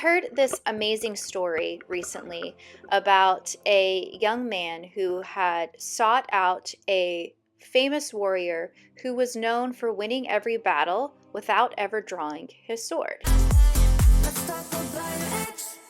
heard this amazing story recently about a young man who had sought out a famous warrior who was known for winning every battle without ever drawing his sword.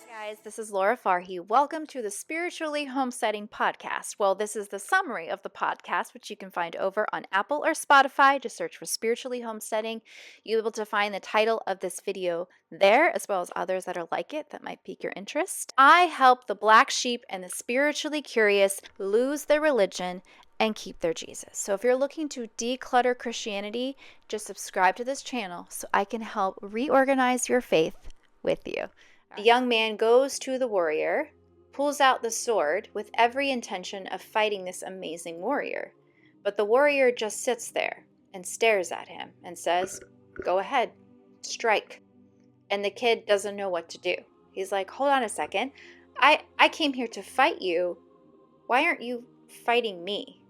Guys, this is Laura Farhi. Welcome to the Spiritually Homesteading Podcast. Well, this is the summary of the podcast, which you can find over on Apple or Spotify. Just search for Spiritually Homesteading. You'll be able to find the title of this video there, as well as others that are like it that might pique your interest. I help the black sheep and the spiritually curious lose their religion and keep their Jesus. So if you're looking to declutter Christianity, just subscribe to this channel so I can help reorganize your faith with you. The young man goes to the warrior, pulls out the sword with every intention of fighting this amazing warrior. But the warrior just sits there and stares at him and says, "Go ahead, strike." And the kid doesn't know what to do. He's like, "Hold on a second. I came here to fight you. Why aren't you fighting me?"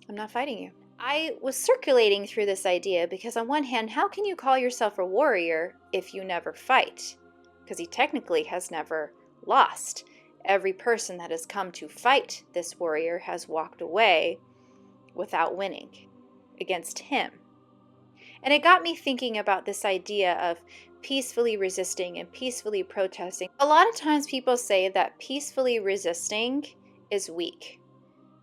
"I'm not fighting you." I was circulating through this idea because on one hand, how can you call yourself a warrior if you never fight? Because he technically has never lost. Every person that has come to fight this warrior has walked away without winning against him. And it got me thinking about this idea of peacefully resisting and peacefully protesting. A lot of times people say that peacefully resisting is weak.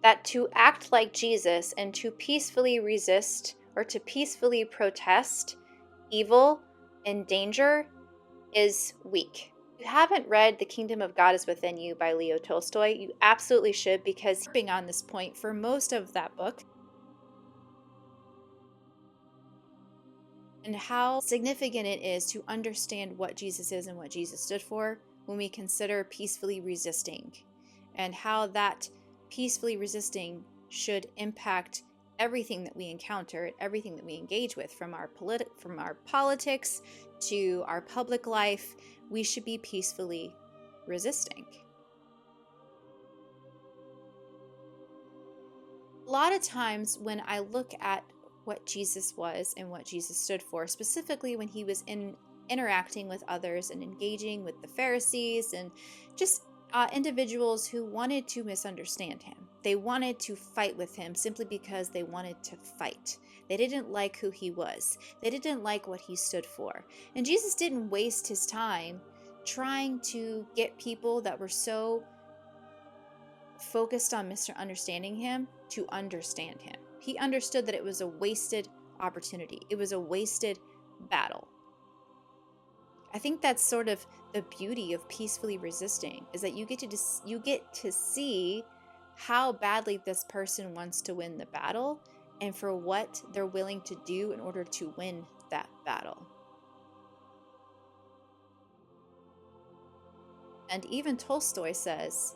That to act like Jesus and to peacefully resist or to peacefully protest evil and danger is weak. If you haven't read The Kingdom of God is Within You by Leo Tolstoy, you absolutely should, because being on this point for most of that book and how significant it is to understand what Jesus is and what Jesus stood for when we consider peacefully resisting, and how that peacefully resisting should impact everything that we encounter, everything that we engage with, from our politics to our public life. We should be peacefully resisting. A lot of times when I look at what Jesus was and what Jesus stood for, specifically when he was interacting with others and engaging with the Pharisees and just individuals who wanted to misunderstand him. They wanted to fight with him simply because they wanted to fight. They didn't like who he was. They didn't like what he stood for. And Jesus didn't waste his time trying to get people that were so focused on misunderstanding him to understand him. He understood that it was a wasted opportunity. It was a wasted battle. I think that's sort of the beauty of peacefully resisting, is that you get to see how badly this person wants to win the battle and for what they're willing to do in order to win that battle. And even Tolstoy says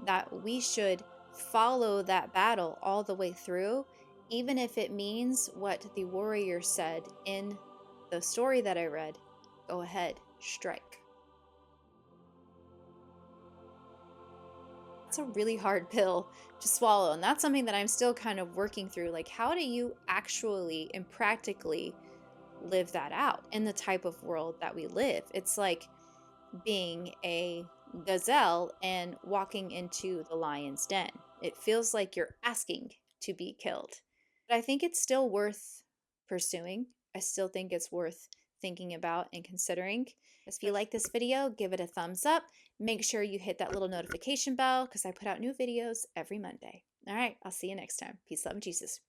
that we should follow that battle all the way through, even if it means what the warrior said in the story that I read. Go ahead, strike. It's a really hard pill to swallow, and that's something that I'm still kind of working through. Like, how do you actually and practically live that out in the type of world that we live? It's like being a gazelle and walking into the lion's den. It feels like you're asking to be killed. But I think it's still worth pursuing. I still think it's worth thinking about and considering. If you like this video, give it a thumbs up. Make sure you hit that little notification bell because I put out new videos every Monday. All right, I'll see you next time. Peace, love, and Jesus.